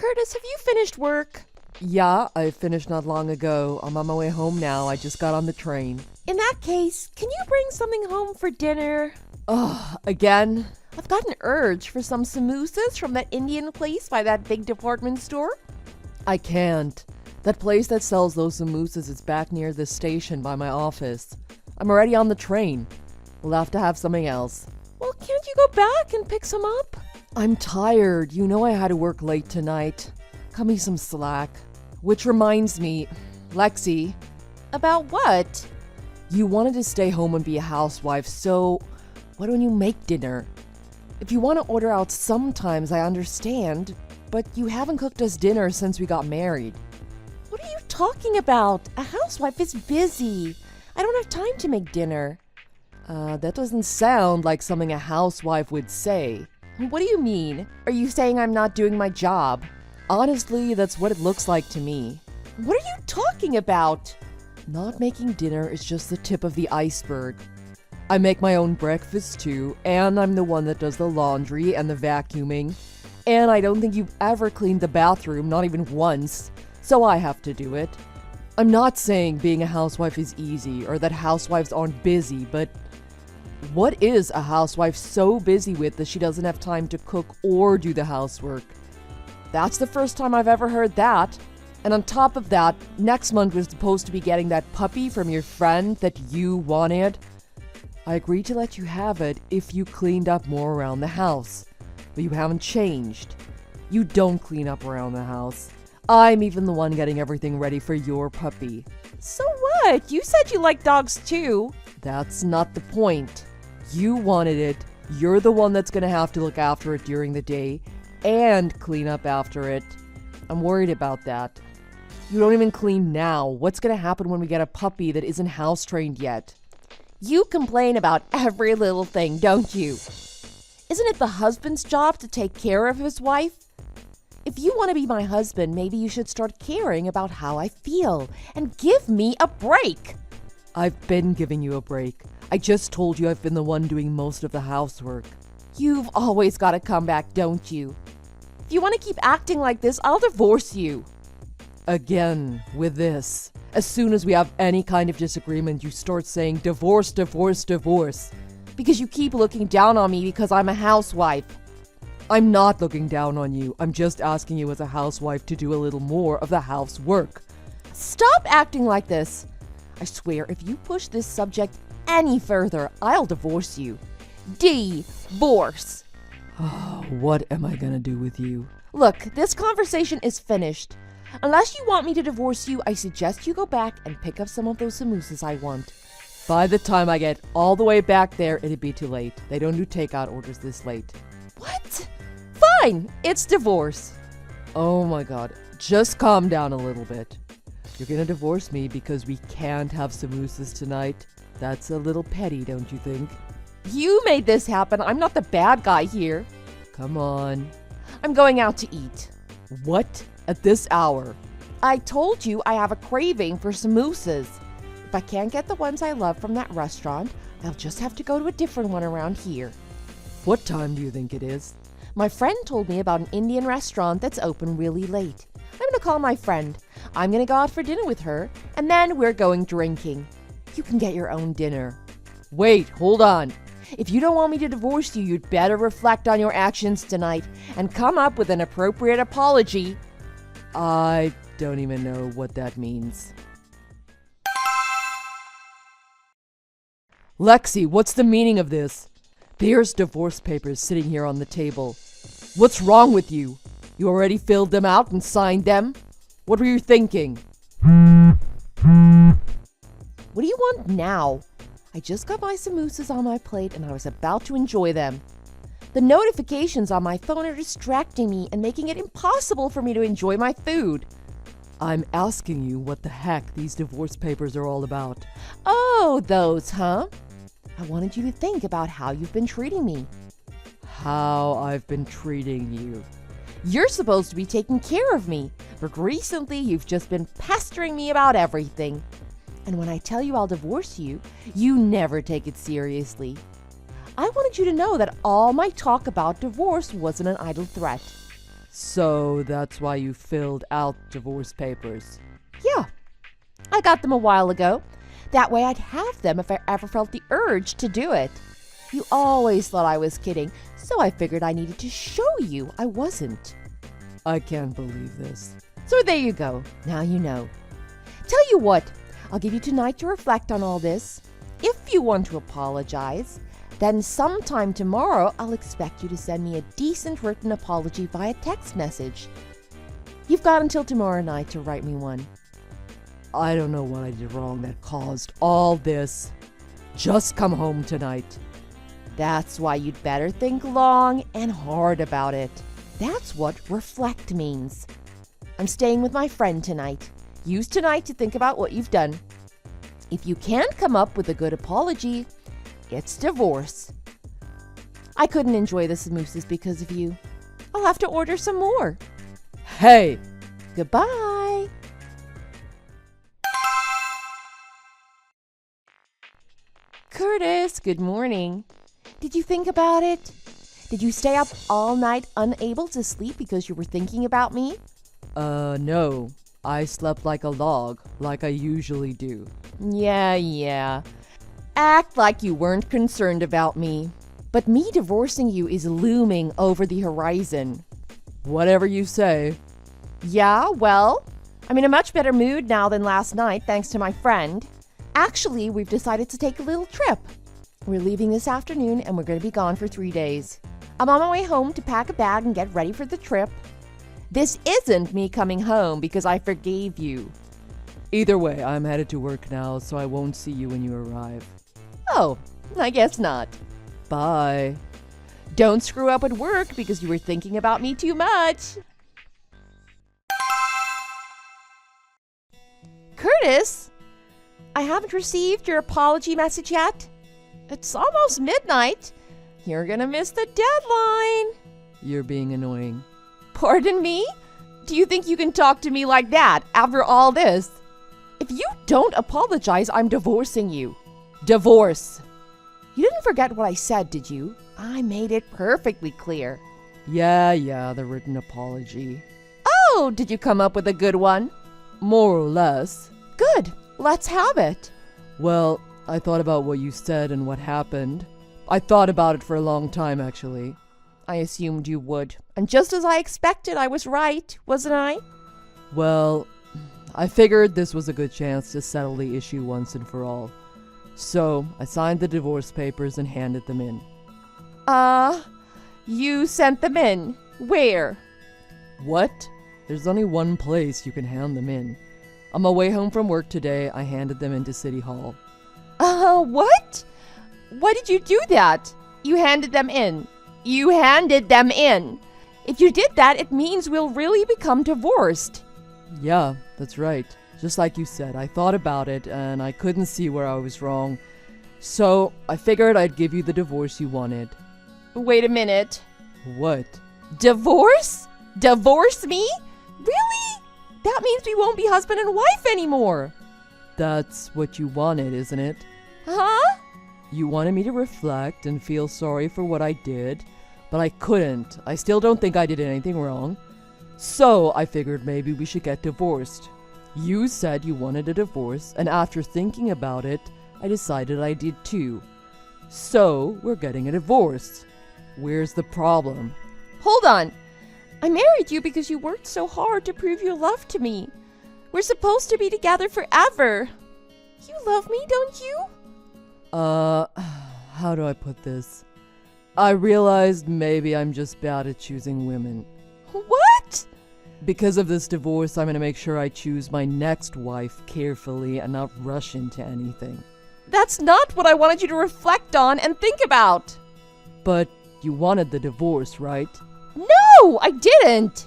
Curtis, have you finished work? Yeah, I finished not long ago. I'm on my way home now. I just got on the train. In that case, can you bring something home for dinner? Ugh, again? I've got an urge for some samosas from that Indian place by that big department store. I can't. That place that sells those samosas is back near the station by my office. I'm already on the train. We'll have to have something else. Well, can't you go back and pick some up? I'm tired. You know I had to work late tonight. Cut me some slack. Which reminds me, Lexi. About what? You wanted to stay home and be a housewife, so why don't you make dinner? If you want to order out sometimes, I understand, but you haven't cooked us dinner since we got married. What are you talking about? A housewife is busy. I don't have time to make dinner. That doesn't sound like something a housewife would say. What do you mean? Are you saying I'm not doing my job? Honestly, that's what it looks like to me. What are you talking about? Not making dinner is just the tip of the iceberg. I make my own breakfast too, and I'm the one that does the laundry and the vacuuming. And I don't think you've ever cleaned the bathroom, not even once, so I have to do it. I'm not saying being a housewife is easy or that housewives aren't busy, but what is a housewife so busy with that she doesn't have time to cook or do the housework? That's the first time I've ever heard that. And on top of that, next month we're supposed to be getting that puppy from your friend that you wanted. I agreed to let you have it if you cleaned up more around the house. But you haven't changed. You don't clean up around the house. I'm even the one getting everything ready for your puppy. So what? You said you like dogs too. That's not the point. You wanted it. You're the one that's gonna have to look after it during the day and clean up after it. I'm worried about that. You don't even clean now. What's gonna happen when we get a puppy that isn't house trained yet? You complain about every little thing, don't you? Isn't it the husband's job to take care of his wife? If you want to be my husband, maybe you should start caring about how I feel and give me a break. I've been giving you a break. I just told you I've been the one doing most of the housework. You've always got to come back, don't you? If you want to keep acting like this, I'll divorce you. Again, with this. As soon as we have any kind of disagreement, you start saying divorce, divorce, divorce. Because you keep looking down on me because I'm a housewife. I'm not looking down on you. I'm just asking you as a housewife to do a little more of the housework. Stop acting like this. I swear, if you push this subject any further, I'll divorce you. Divorce. Oh, what am I gonna do with you? Look, this conversation is finished. Unless you want me to divorce you, I suggest you go back and pick up some of those samosas I want. By the time I get all the way back there, it'd be too late. They don't do takeout orders this late. What? Fine, it's divorce. Oh my god, just calm down a little bit. You're gonna divorce me because we can't have samosas tonight. That's a little petty, don't you think? You made this happen. I'm not the bad guy here. Come on. I'm going out to eat. What? At this hour? I told you I have a craving for samosas. If I can't get the ones I love from that restaurant, I'll just have to go to a different one around here. What time do you think it is? My friend told me about an Indian restaurant that's open really late. I'm going to call my friend. I'm going to go out for dinner with her, and then we're going drinking. You can get your own dinner. Wait, hold on. If you don't want me to divorce you, you'd better reflect on your actions tonight and come up with an appropriate apology. I don't even know what that means. Lexi, what's the meaning of this? There's divorce papers sitting here on the table. What's wrong with you? You already filled them out and signed them? What were you thinking? What do you want now? I just got my samosas on my plate and I was about to enjoy them. The notifications on my phone are distracting me and making it impossible for me to enjoy my food. I'm asking you what the heck these divorce papers are all about. Oh, those, huh? I wanted you to think about how you've been treating me. How I've been treating you. You're supposed to be taking care of me, but recently you've just been pestering me about everything. And when I tell you I'll divorce you, you never take it seriously. I wanted you to know that all my talk about divorce wasn't an idle threat. So that's why you filled out divorce papers. Yeah, I got them a while ago. That way I'd have them if I ever felt the urge to do it. You always thought I was kidding, so I figured I needed to show you I wasn't. I can't believe this. So there you go. Now you know. Tell you what, I'll give you tonight to reflect on all this. If you want to apologize, then sometime tomorrow I'll expect you to send me a decent written apology via text message. You've got until tomorrow night to write me one. I don't know what I did wrong that caused all this. Just come home tonight. That's why you'd better think long and hard about it. That's what reflect means. I'm staying with my friend tonight. Use tonight to think about what you've done. If you can't come up with a good apology, it's divorce. I couldn't enjoy the samosas because of you. I'll have to order some more. Hey! Goodbye. Curtis, good morning. Did you think about it? Did you stay up all night unable to sleep because you were thinking about me? No. I slept like a log, like I usually do. Yeah. Act like you weren't concerned about me. But me divorcing you is looming over the horizon. Whatever you say. Yeah, well, I'm in a much better mood now than last night, thanks to my friend. Actually, we've decided to take a little trip. We're leaving this afternoon and we're going to be gone for 3 days. I'm on my way home to pack a bag and get ready for the trip. This isn't me coming home because I forgave you. Either way, I'm headed to work now, so I won't see you when you arrive. Oh, I guess not. Bye. Don't screw up at work because you were thinking about me too much. Curtis, I haven't received your apology message yet. It's almost midnight. You're gonna miss the deadline. You're being annoying. Pardon me? Do you think you can talk to me like that after all this? If you don't apologize, I'm divorcing you. Divorce. You didn't forget what I said, did you? I made it perfectly clear. Yeah, the written apology. Oh, did you come up with a good one? More or less. Good. Let's have it. Well, I thought about what you said and what happened. I thought about it for a long time, actually. I assumed you would. And just as I expected, I was right, wasn't I? Well, I figured this was a good chance to settle the issue once and for all. So, I signed the divorce papers and handed them in. You sent them in. Where? What? There's only one place you can hand them in. On my way home from work today, I handed them into City Hall. What? Why did you do that? You handed them in. You handed them in. If you did that, it means we'll really become divorced. Yeah, that's right. Just like you said, I thought about it and I couldn't see where I was wrong. So, I figured I'd give you the divorce you wanted. Wait a minute. What? Divorce? Divorce me? Really? That means we won't be husband and wife anymore. That's what you wanted, isn't it? Huh? You wanted me to reflect and feel sorry for what I did, but I couldn't. I still don't think I did anything wrong. So I figured maybe we should get divorced. You said you wanted a divorce, and after thinking about it, I decided I did too. So we're getting a divorce. Where's the problem? Hold on. I married you because you worked so hard to prove your love to me. We're supposed to be together forever. You love me, don't you? How do I put this? I realized maybe I'm just bad at choosing women. What? Because of this divorce, I'm gonna make sure I choose my next wife carefully and not rush into anything. That's not what I wanted you to reflect on and think about. But you wanted the divorce, right? No, I didn't.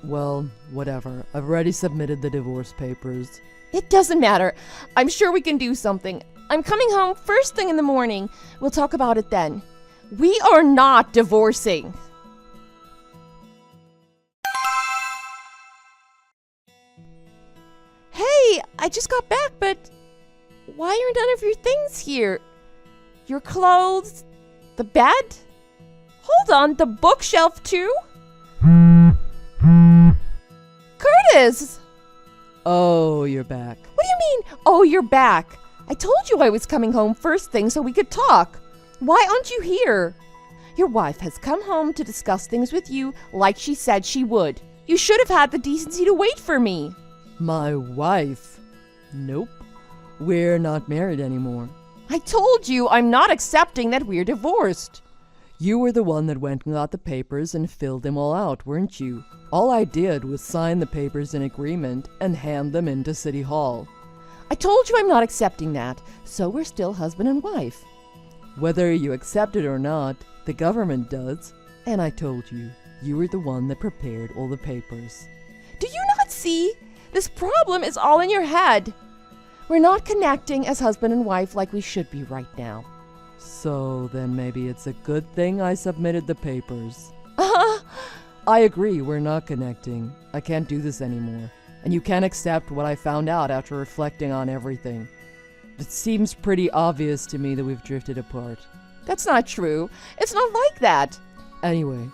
Well, whatever. I've already submitted the divorce papers. It doesn't matter. I'm sure we can do something. I'm coming home first thing in the morning. We'll talk about it then. We are not divorcing. Hey, I just got back, but why are none of your things here? Your clothes, the bed? Hold on, the bookshelf too? Curtis! Oh, you're back. What do you mean, oh, you're back? I told you I was coming home first thing so we could talk. Why aren't you here? Your wife has come home to discuss things with you like she said she would. You should have had the decency to wait for me. My wife? Nope. We're not married anymore. I told you I'm not accepting that we're divorced. You were the one that went and got the papers and filled them all out, weren't you? All I did was sign the papers in agreement and hand them into City Hall. I told you I'm not accepting that, so we're still husband and wife. Whether you accept it or not, the government does. And I told you, you were the one that prepared all the papers. Do you not see? This problem is all in your head. We're not connecting as husband and wife like we should be right now. So then maybe it's a good thing I submitted the papers. I agree, we're not connecting. I can't do this anymore. And you can't accept what I found out after reflecting on everything. It seems pretty obvious to me that we've drifted apart. That's not true. It's not like that. Anyway,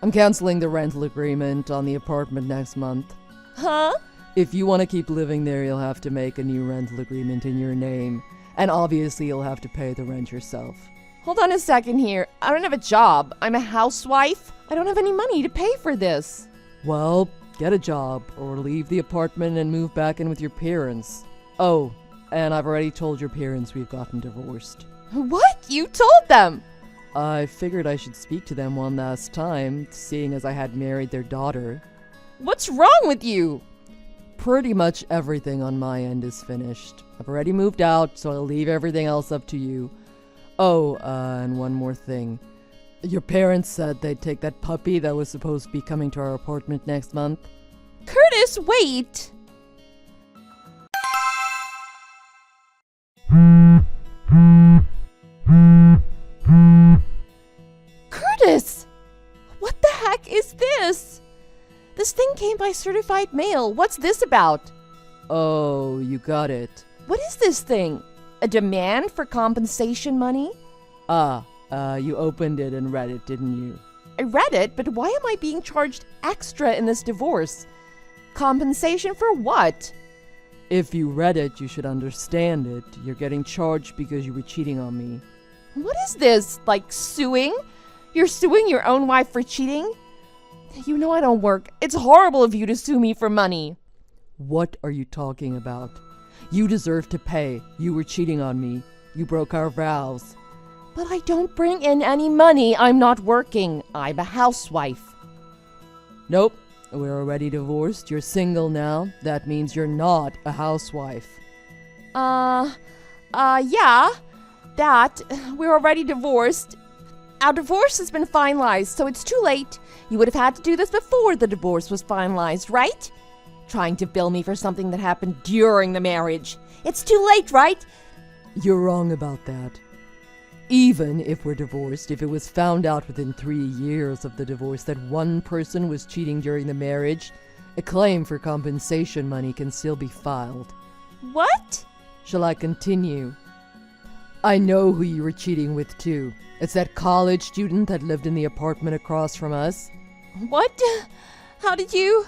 I'm canceling the rental agreement on the apartment next month. Huh? If you want to keep living there, you'll have to make a new rental agreement in your name. And obviously, you'll have to pay the rent yourself. Hold on a second here. I don't have a job. I'm a housewife. I don't have any money to pay for this. Well, get a job or leave the apartment and move back in with your parents. Oh, and I've already told your parents we've gotten divorced. What? You told them? I figured I should speak to them one last time, seeing as I had married their daughter. What's wrong with you? Pretty much everything on my end is finished. I've already moved out, so I'll leave everything else up to you. Oh, and one more thing. Your parents said they'd take that puppy that was supposed to be coming to our apartment next month. Curtis, wait! Curtis! What the heck is this? This thing came by certified mail. What's this about? Oh, you got it. What is this thing? A demand for compensation money? You opened it and read it, didn't you? I read it, but why am I being charged extra in this divorce? Compensation for what? If you read it, you should understand it. You're getting charged because you were cheating on me. What is this? Like suing? You're suing your own wife for cheating? You know I don't work. It's horrible of you to sue me for money. What are you talking about? You deserve to pay. You were cheating on me. You broke our vows. But I don't bring in any money. I'm not working. I'm a housewife. Nope. We're already divorced. You're single now. That means you're not a housewife. Yeah. That. We're already divorced. Our divorce has been finalized, so it's too late. You would have had to do this before the divorce was finalized, right? Trying to bill me for something that happened during the marriage. It's too late, right? You're wrong about that. Even if we're divorced, if it was found out within 3 years of the divorce that one person was cheating during the marriage, a claim for compensation money can still be filed. What? Shall I continue? I know who you were cheating with, too. It's that college student that lived in the apartment across from us. What? How did you?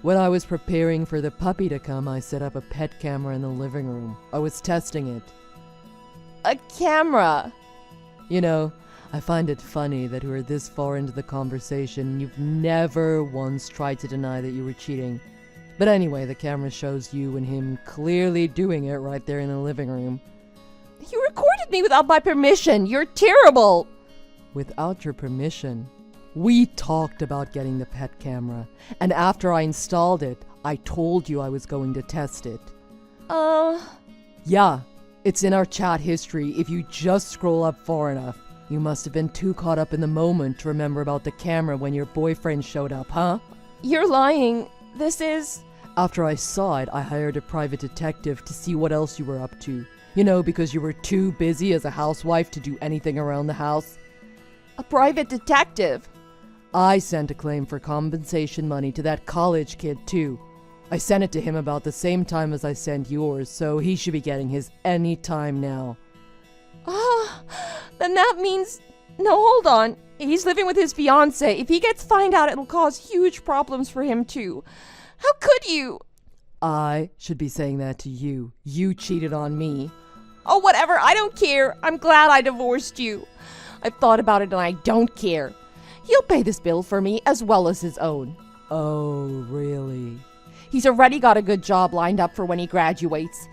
When I was preparing for the puppy to come, I set up a pet camera in the living room. I was testing it. A camera. You know, I find it funny that we're this far into the conversation and you've never once tried to deny that you were cheating. But anyway, the camera shows you and him clearly doing it right there in the living room. You recorded me without my permission. You're terrible. Without your permission? We talked about getting the pet camera, and after I installed it, I told you I was going to test it. Yeah, it's in our chat history. If you just scroll up far enough, you must have been too caught up in the moment to remember about the camera when your boyfriend showed up, huh? You're lying. This is... After I saw it, I hired a private detective to see what else you were up to. You know, because you were too busy as a housewife to do anything around the house. A private detective? I sent a claim for compensation money to that college kid, too. I sent it to him about the same time as I sent yours, so he should be getting his any time now. Then that means... No, hold on. He's living with his fiancée. If he gets found out, it'll cause huge problems for him, too. How could you? I should be saying that to you. You cheated on me. Oh, whatever. I don't care. I'm glad I divorced you. I've thought about it and I don't care. He'll pay this bill for me as well as his own. Oh, really? He's already got a good job lined up for when he graduates.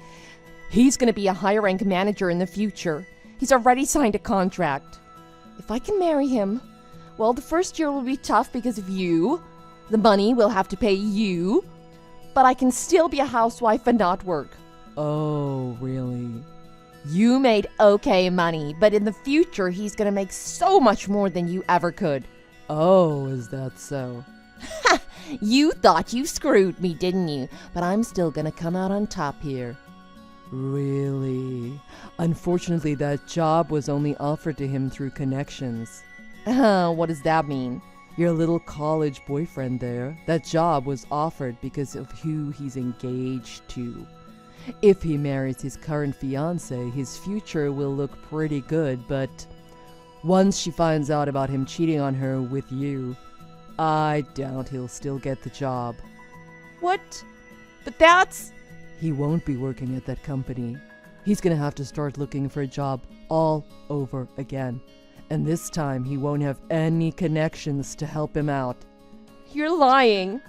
He's going to be a higher-rank manager in the future. He's already signed a contract. If I can marry him, well, the first year will be tough because of you. The money will have to pay you. But I can still be a housewife and not work. Oh, really? You made okay money, but in the future, he's going to make so much more than you ever could. Oh, is that so? Ha! You thought you screwed me, didn't you? But I'm still going to come out on top here. Really? Unfortunately, that job was only offered to him through connections. What does that mean? Your little college boyfriend there, that job was offered because of who he's engaged to. If he marries his current fiancée, his future will look pretty good, but once she finds out about him cheating on her with you, I doubt he'll still get the job. What? But that's... He won't be working at that company. He's gonna have to start looking for a job all over again. And this time, he won't have any connections to help him out. You're lying.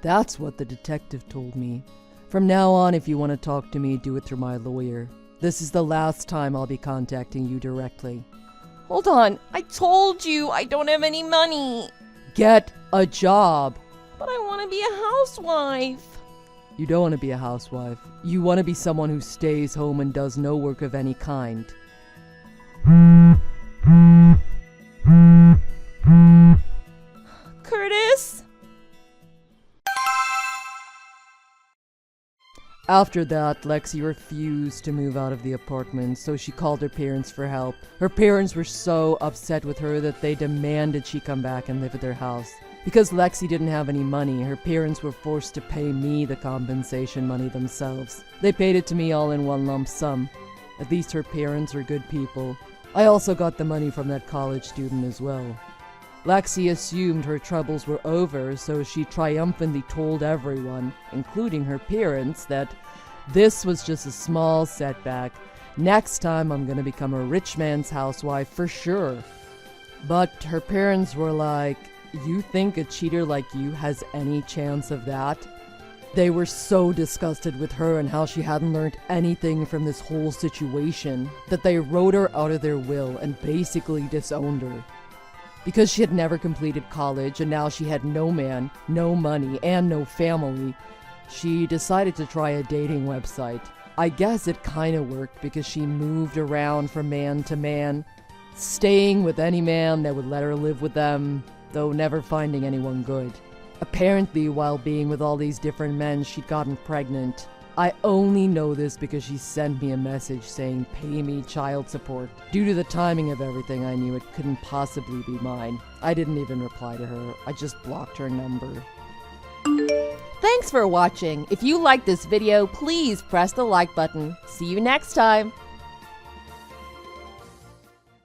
That's what the detective told me. From now on, if you want to talk to me, do it through my lawyer. This is the last time I'll be contacting you directly. Hold on. I told you I don't have any money. Get a job. But I want to be a housewife. You don't want to be a housewife. You want to be someone who stays home and does no work of any kind. Curtis? After that, Lexi refused to move out of the apartment, so she called her parents for help. Her parents were so upset with her that they demanded she come back and live at their house. Because Lexi didn't have any money, her parents were forced to pay me the compensation money themselves. They paid it to me all in one lump sum. At least her parents were good people. I also got the money from that college student as well. Lexi assumed her troubles were over, so she triumphantly told everyone, including her parents, that this was just a small setback. Next time I'm gonna become a rich man's housewife for sure. But her parents were like, you think a cheater like you has any chance of that? They were so disgusted with her and how she hadn't learned anything from this whole situation that they wrote her out of their will and basically disowned her. Because she had never completed college and now she had no man, no money, and no family, she decided to try a dating website. I guess it kinda worked because she moved around from man to man, staying with any man that would let her live with them, though never finding anyone good. Apparently, while being with all these different men, she'd gotten pregnant. I only know this because she sent me a message saying, "Pay me child support." Due to the timing of everything, I knew it couldn't possibly be mine. I didn't even reply to her. I just blocked her number. Thanks for watching. If you liked this video, please press the like button. See you next time.